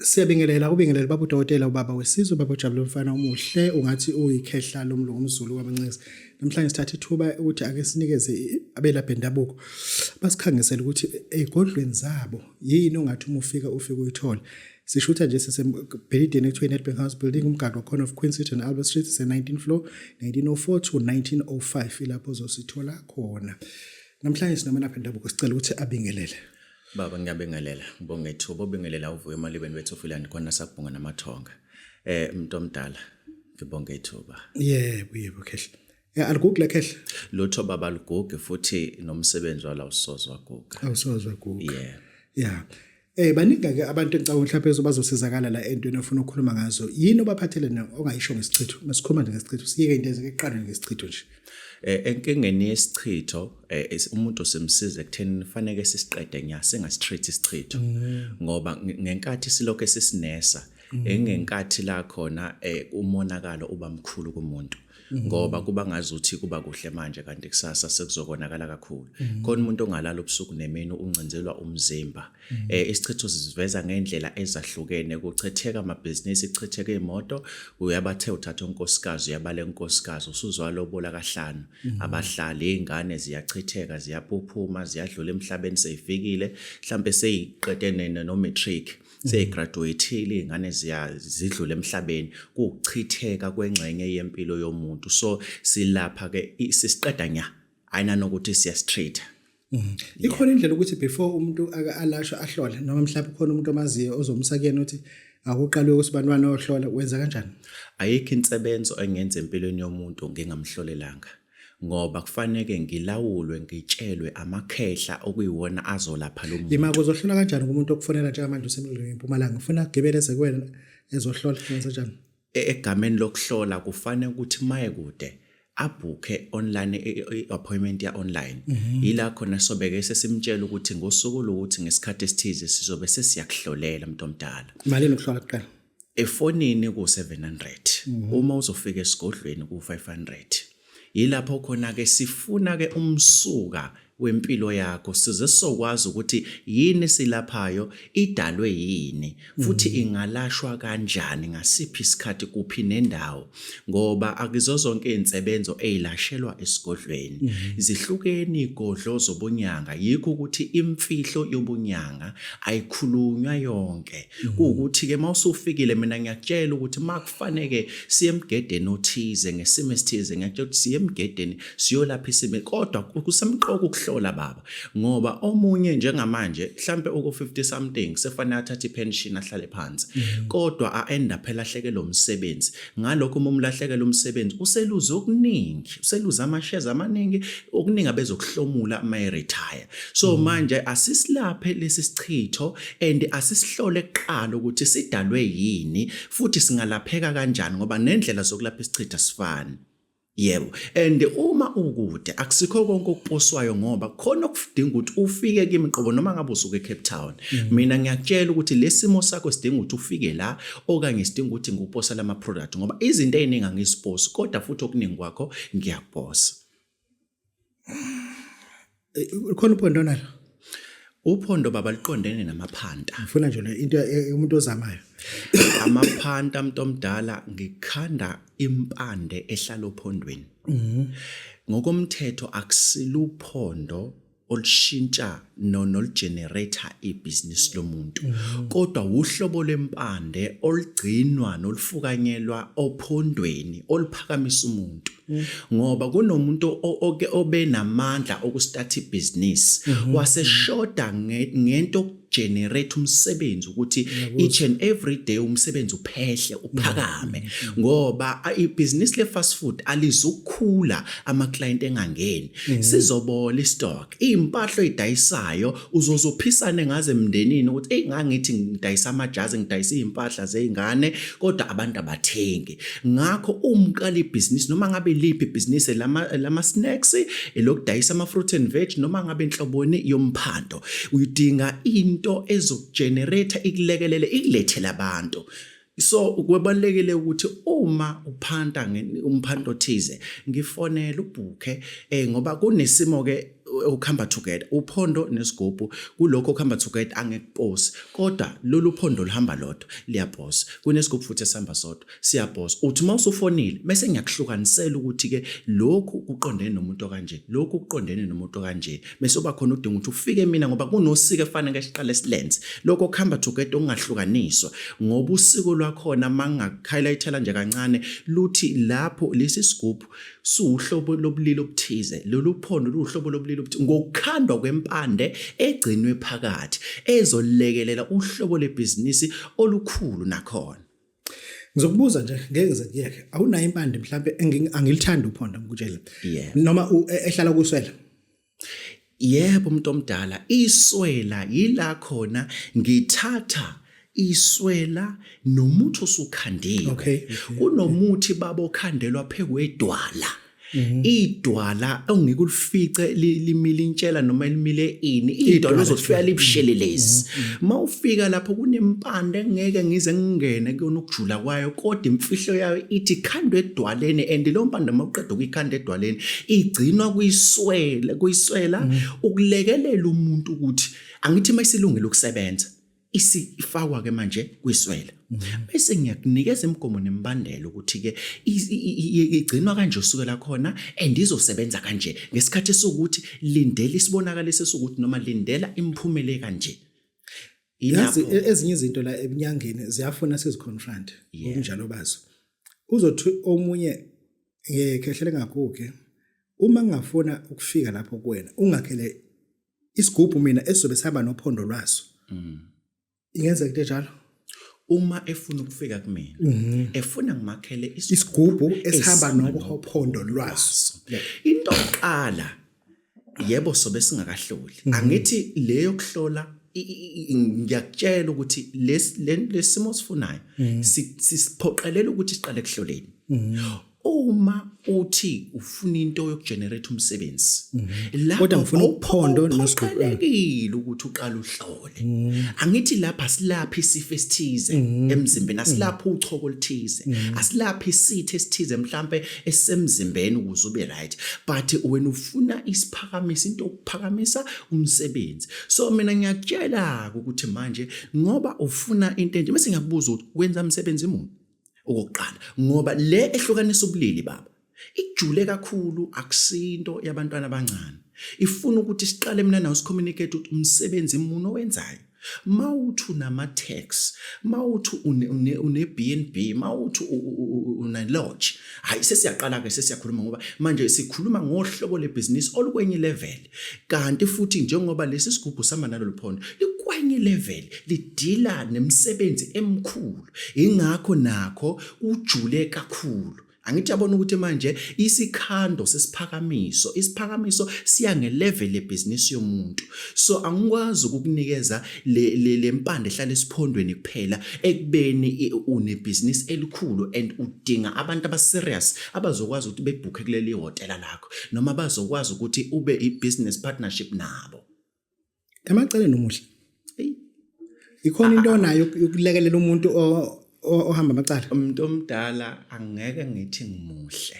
Siyabingelela ubingelela baba udokotela ubaba wesizwe baba uJabulani Mfana umuhle ungathi uyikhehla lomlungu umZulu wamancisi. Namhlanje sithatha ithuba ukuthi ake sinikeze abelaphi bendabuko basikhangisela ukuthi egodlweni zabo yini ongathi uma ufika uyithola. Sishutha nje sisebhilidini ekuthiwa Nedbank House Building umgaqo corner of Queen Street and Albert Street se-19th floor 1904 to 1905 ilapho uzosithola khona. Namhlanje sinamelaphi bendabuko sicela ukuthi abingelele. Baba ngiyabingelela ngibonge ithuba obingelela uvuyo emalibeni wethu ofilandi khona sakubonga namathonga umuntu omdala ngibonge ithuba yebo khehle aligugu khehle lutho baba lugugu futhi nomsebenzi wala usozwa guga baningi ke abantu engicabanga mhlawumbe bazosizakala la entweni ofuna ukukhuluma ngazo yini obaphathele ongayisho ngesichitho masikhuluma ngesichitho siyeke into eziqala ngesichitho nje enkingeni yesichitho umuntu osemsiza ekutheni fanele sisiqede nya singasitreat isichitho ngoba ngenkathi silokho sisinesa engenkathi la khona umonakalo uba mkhulu kumuntu ngoba kuba ngazuthi kuba kuhle manje kanti kusasa sekuzokonakala kakhulu khona umuntu ongalala ubusuku nemini uncinzelwa umzimba isichitho siveza ngendlela ezahlukene kuchitheka amabhizinisi kuchitheka imoto uyabathe uthatha unkosikazi uyabala enkosikazi usuzwa lobola kahlanu abahlali izingane ziyachitheka ziyaphuphuma ziyadlula emhlabeni seyifikile mhlambe seyiqede no matric seyigraduateile izingane zidlula emhlabeni kuchitheka kwengxenye yempilo yomuntu so silapha ke sisiqeda nya ayina nokuthi siyastreet ikhona indlela ukuthi before umuntu alashwa ahlole noma mhlawumbe khona umuntu omaziyo ozomsakena uthi akuqalwe usibantwana ohlola wenza kanjani ayikho insebenzo engenza empilweni yomuntu ngingamhlolelanga ngoba kufanele ngilawulwe ngitshelwe amakhehla okuyiwona azolapha lo muntu imako uzohlola kanjani kumuntu okufonela njengamanje usemlilweni eMpumalanga ufuna kugibeleze kuwena ezohlola wenza kanjani egameni lokuhlola kufanele ukuthi maye kude abhuke online appointment ya online ila khona sobeke sesimtshela ukuthi ngosuku lokuthi ngesikhathi esithize sizobe sesiyakuhlolela umuntu omdala imali nokuhlola kuqala efonini ku700 uma uzofika esigodlweni ku500 yilapho khona ke sifuna ke umsuka wempilo yakho size sokwazi ukuthi yini silaphayo idalwe yini futhi ingalashwa kanjani ngasiphi isikhathi kuphi nendawo ngoba akuzozonke insebenzo ezilashelwa esigodlweni zihlukene igodlo zobunyanga yikho ukuthi imfihlo yobunyanga ayikhulunywa yonke ukuthi ke mawusufikile mina ngiyakutshela ukuthi makufanele siye emgedeni othize ngesimo esithize ngiyakutshela ukuthi siye emgedeni siyolapha isimo kodwa kusemqoka hlola baba ngoba omunye njengamanje mhlambe uku50 something sefanele athathe ipension ahlale phansi kodwa aenda phela hlekelo umsebenzi ngalokho umlahlekelo umsebenzi useluza okuningi useluza ama-shares amaningi okuningi abezokuhlomula ama retire so manje asisilaphe lesi sichitho and asisihlole kuqala ukuthi sidalwe yini futhi singalapheka kanjani ngoba nendlela zokulapha isichitho sifani yebo and uma ukude akusikho konke okuposwayo ngoba khona okudinga ukuthi ufike kimi qobo noma ngabe usuke eCape Town mina ngiyakutshela ukuthi lesimo sakho sidinga ukuthi ufike la okanye sidinga ukuthi ngikuposa lama product ngoba izinto eziningi angisiposi kodwa futhi okuningi kwakho ngiyakuposa khona uphondo nalo uphondo baba liqondene namaphanta ngifuna nje into umuntu ozamayo amaphanta umuntu omdala ngikhanda impande ehlala ophondweni ngokomthetho akusiluphondo olushintsha nolugenerator ibusiness lomuntu kodwa uhlobo lempande olugcinwa nolufukanyelwa ophondweni oluphakamisa umuntu ngoba kunomuntu obe namandla okustarta ibusiness waseshoda ngento generate umsebenzi ukuthi each and every day umsebenzi uphehle uphakame ngoba ibusiness le fast food alizukukhula ama client engangeni sizobola istock impahla ezidayisayo uzozophisana ngaze emndenini ukuthi ngangithi ngidayisa amajazi ngidayisa impahla zeingane kodwa abantu abathengi ngakho umqala ibusiness noma ngabe liphi ibusiness lama snacks elokudayisa ama fruit and veg noma ngabe inhloboni yomphando uyidinga into ezokugenerate ikulekelele ikulethela abantu so kubalekile ukuthi uma uphanda umphando thize ngifonela ubhuke ngoba kunesimo ke ukuhamba together uphondo nesigubhu kulokho ukuhamba together angekupose kodwa lolu phondo lihamba lodwa liyapose kunesigubhu futhi esihamba sodwa siyapose uthi mawusufonile bese ngiyakuhlukanisela ukuthi ke lokhu kuqondene nomuntu kanje lokhu kuqondene nomuntu kanje bese uba khona udinga ukuthi ufike mina ngoba kunosiko efanele siqale silenze lokho ukuhamba together ongahlukaniswa ngoba usiko lwakhona mangahighlightela nje kancane luthi lapho lesi sigubhu suhlobo lobulili obuthize lolu phondo luhlobo lobulili obuthize ngokukhandwa kwempande egcinwe phakathi ezolekelela uhlobo lebhizinisi olukhulu nakhona. Ngizokubuza nje ngeke ngiyeke awunayo impande mhlambe angilithanda uphondo ngikutshela noma ehlala kuswela. Yebo umuntu omdala iswela yila khona ngithatha iswela nomuthi osukhandiwe kunomuthi babo khandelwa phekwedwala idwala ongikulifice limile intshela noma limile ini idwala uzofika libushelelezi mawufika lapho kunempande ngeke ngize ngingene kuyona ukujula kwayo kodwa imfihlo yayo ithi khandwe edwaleni and lo mpande mawuqeda ukuyikhanda edwaleni igcinwa kuyiswela ukulekelela umuntu ukuthi angithi mayisilungile ukusebenza isifakwa ke manje kwiswela bese ngiyakunikeza imigomo nembandela ukuthi ke igcinwa kanje usukela khona and izosebenza kanje ngesikhathi sokuthi lindela isibonakalise sokuthi noma lindela imphumele kanje. Yazi ezinye izinto la eminyangeni ziyafuna siziconfront okunjalo bazo uzothi omunye ngekhehlele ngakuke uma ngingafuna ukufika lapho kuwena ungakhele isigubhu mina esobe sihamba nophondo lwaso ingenza into njalo uma efuna ukufika kumina efuna ngimakhele isigubhu esihamba nophondo lwaso into oqala yebo sobe singakahloli angithi leyo kuhlola ngiyakutshela ukuthi lesimo sifunayo siphoqelela ukuthi siqale kuhloleni uma uthi ufuna into yokugenerate umsebenzi kodwa ngifuna uphondo nosigubhu ukuthi uqale uhlole angithi lapha silaphi isifo esithize emzimbeni asilaphi uchoko oluthize asilaphi isithe esithize mhlambe esemzimbeni ukuze ube right but wena ufuna isiphakamisa into okuphakamisa umsebenzi so mina ngiyakutshela ukuthi manje ngoba ufuna into enje bese ngiyakubuza ukuthi wenza umsebenzi muni okokuqala ngoba le ehlukanisa ubulili baba ijule kakhulu akusinto yabantwana abancane ifuna ukuthi siqale mina nawe sicommunicate ukuthi umsebenzi imuno owenzayo mawuthi unama tax mawuthi une BNB mawuthi una lodge hayi sesiyaqala ke sesiyakhuluma ngoba manje sikhuluma ngohlobo lebusiness olukwenye level kanti futhi njengoba lesi sigubhu sama nalo phondo kwenye level lidila nemsebenzi emkhulu ingakho nakho ujule kakhulu angithi yabona ukuthi manje isikhando isiphakamiso siya ngelevel lebusiness yomuntu so angikwazi ukukunikeza le mpande ehlala esiphondweni kuphela ekubeni une business elikhulu and udinga abantu abaserious abazokwazi ukuthi bebooke kuleli hotel lakho noma bazokwazi ukuthi ube ibusiness partnership nabo emaceleni omuhle ikhona into nayo yokulekelela umuntu ohamba amacala umuntu omdala angeke ngithi ngimuhle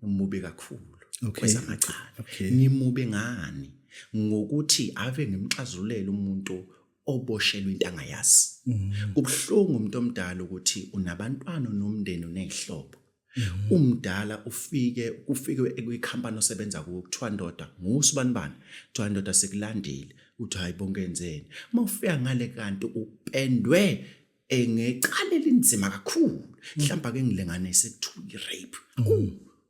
ngimubi kakhulu kwezamacala ngimubi ngani ngokuthi ave ngimxazulele umuntu oboshelwe into angayazi kubhlungu umuntu omdala ukuthi unabantwana nomndeni unezihlobo umdala ufike kwikhampani osebenza kuyo kuthiwa ndoda ngusibanibani kuthiwa ndoda sekulandile uthi hayi bonke enzeni mawufika ngale kanti upendwe ngecala elinzima kakhulu mhlawumbe ke ngilenganise kuthiwa rape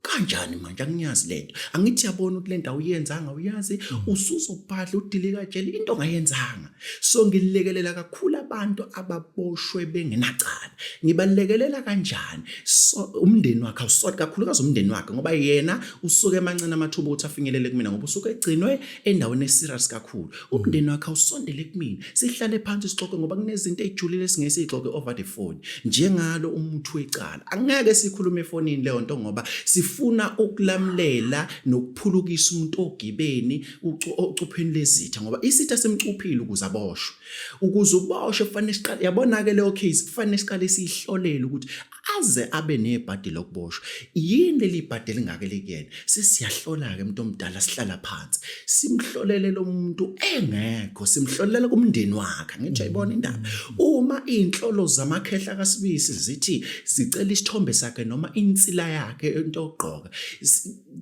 kanjani manje angiyazi lento angithi yabona ukuthi lento awuyenzanga uyazi usuzobhadla udilika tshela into ongayenzanga so ngilekelela kakhulu abantu ababoshwe bengenacala ngibalekelela kanjani so umndeni wakhe awusort kakhulu kaze umndeni wakhe ngoba yena usuke emancane amathuba ukuthi afinyelele kumina ngoba usuke egcinwe endaweni eserious kakhulu umndeni wakhe awusondele kumina sihlale phansi sixoxe ngoba kunezinto ezijulile singesixoxe over the phone njengalo umuntu wecala angeke sikhulume efonini leyo nto ngoba sifuna ukulamulela nokuphulukisa umuntu ogibeni ucupheni lezitha ngoba isitha semcuphile ukuze aboshwe ukuze uboshwe kufanele siqale yabona ke leyo case kufanele siqale sihlolele ukuthi aze abe nebhadi lokuboshwa yini leli bhadi lingake lekuyena sesiyahlola ke umuntu omdala sihlala phansi simhlolele lo muntu engekho simhlolela kumndeni wakhe ngithi ayibona indaba uma inhlolo zamakhehla kaSibisi zithi sicela isithombe sakhe noma insila yakhe into ogqoka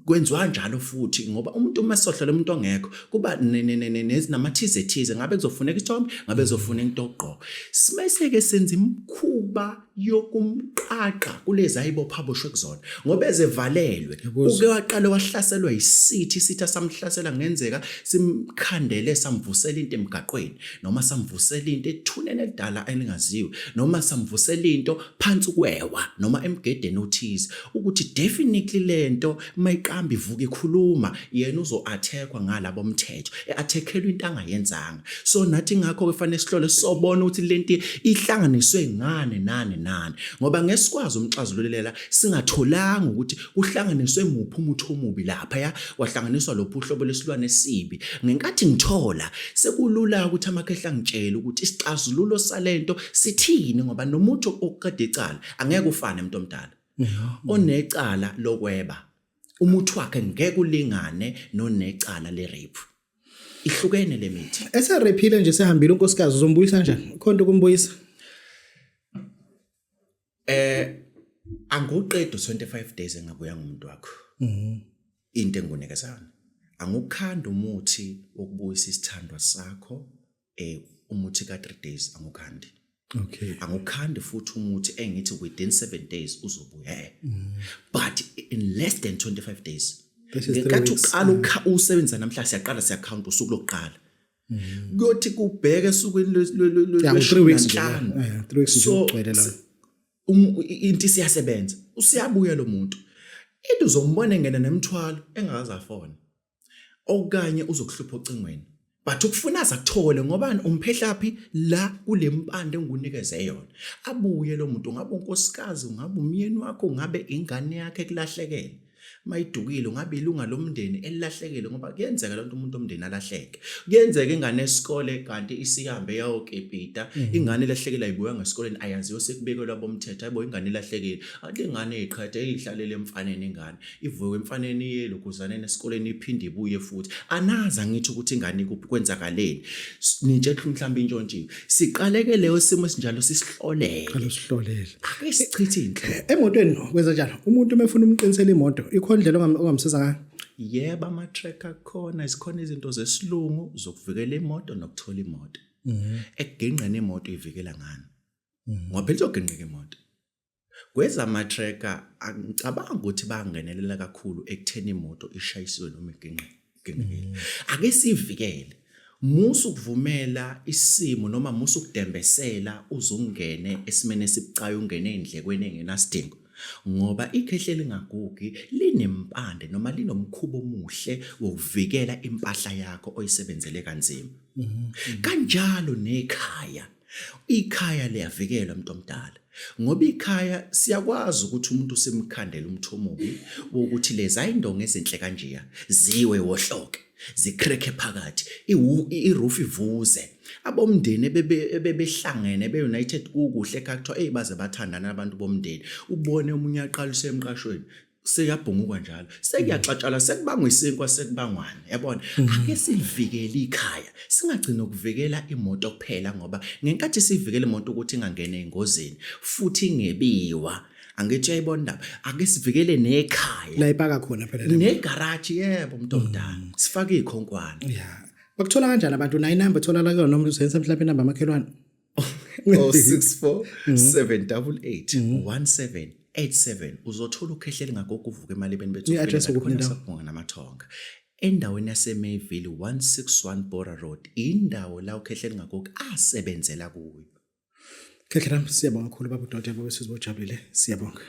kwenziwa njalo futhi ngoba umuntu uma sohlola umuntu ongekho kuba nezinamathizithize ngabe kuzofuneka isithombe ngabe kuzofuneka into ogqoka simese ke senza imkhuba yokumqaqa kulezi ayibopha boshwe kuzona ngoba ezevalelwe uke waqala wahlaselwa isithi sitha samhlasela ngenzeka simkhandele samvusela into emgaqweni noma samvusela into ethunene edala elingaziwe noma samvusela into phansi kwewa noma emgedeni othize ukuthi definitely lento mayiqamba ivuka ikhuluma yena uzo-attackwa ngalabo mthetho eattackelwa into angayenzanga so nathi ngakho kufanele sihlole sobona ukuthi lento ihlanganiswe ngane nani ngoba ngesikwazi umxazululela singatholanga ukuthi uhlanganiswe muphi umuthi omubi lapha ya wahlanganiswa lophu uhlobo lesilwane esibi ngenkathi ngithola sekulula ukuthi amakhehla ngitshela ukuthi isixazululo salento sithini ngoba nomuntu oqeda icala angeke ufane umuntu omdala onecala lokweba umuthi wakhe ngeke ulingane nonecala le rape ihlukene le mithi ese rephile nje sehambile unkosikazi uzombuyisa kanjani khonto kumbuyisa anguqeda 25 days engabuya ngumuntu wakho into engunikezana angukhanda umuthi wokubuyisa isithandwa sakho umuthi ka 3 days angukhandi okay angukhandi futhi umuthi engithi within 7 days uzobuya but in less than 25 days ngenkathi uqala usebenza namhla siyaqala siyacount usuku lokuqala kuthi kubheke esukwini le 3 weeks nje 3 weeks nje ugcwele la into siyasebenza usiyabuya lo muntu into uzombona engena nemthwalo engakaza afona okanye uzokuhlupha ocingweni but ukufuna azakuthole ngoba umphehlaphi la kulempande engunikeze yona abuye lo muntu ngabe unkosikazi ngabe umyeni wakho ngabe ingane yakhe kulahlekele mayidukile ngabe ilunga lomndeni elilahlekile ngoba kuyenzeka lo umuntu omndeni alahleke kuyenzeka ingane esikole kanti isihambe yawokepita ingane ilahlekela ibuya ngesikoleni ayaziyo sekubekelwa bomthetho ayibo ingane ilahlekile athi ingane iqhathe ihlalele emfaneni ingane ivuke emfaneni yelokuzaneni esikoleni iphinde ibuye futhi anaza ngithi ukuthi ingane kwenzakaleni nitshela mhlawumbe intshontshiwe siqaleke leyo simo esinjalo sisihlolele ake sichithe inhlo emotweni kwenza njalo umuntu umefuna umqinisela imoto ikhondlela ongamsiza ngayo yebo ama-tracker khona zikhona izinto zesilungu zokuvikela imoto nokuthola imoto ekugenqeni imoto ivikela ngani ngoba phela izogenqeka imoto kweza ama-tracker angicabanga ukuthi bangenelela kakhulu ekutheni imoto ishayisiwe noma igenqekile ake sivikele musu kuvumela isimo noma musu kudembesela uzungene esimene esibucayi ungene endlekweni engenasidingo ngoba ikhehle lingagugi linempande noma linomkhubo omuhle wokuvikela impahla yakho oyisebenzele kanzima kanjalo nekhaya ikhaya liyavikelwa umuntu omdala ngoba ikhaya siyakwazi ukuthi umuntu simkhandela umthomubi wokuthi leza indonga ezinhle kanjiya ziwe wohloke zikreke phakathi iroof ivuze abomndeni bebehlangene beunited kukuhle ekuthiwa baze bathandana abantu bomndeni ubone umunye aqalise emqashweni seyabhunguka njalo sekuyaxatshala sekubangwa isinkwa sekubangwana yabona ake sivikele ikhaya singagcina ukuvikela imoto kuphela ngoba ngenkathi sivikele imoto ukuthi ingangene engozini futhi ingebiwa angithi ayibona indaba ake sivikele nekhaya la ipaka khona phela negarage yebo umuntu omdala sifake ikhonkwane bakuthola kanjani abantu na inamba thola la noma usebenzisa mhlawumbe inamba makhelwane 064 788 1787 uzothola ukhehleli ngagogo uvuka emalibeni bethu i-address ukubonga namathonga endaweni yaseMayville 161 Bora Road indawo la ukhehleli ngagogo asebenzela kuyo Khehla siyabonga kakhulu baba uDokotela bobesizwe bojabulile siyabonga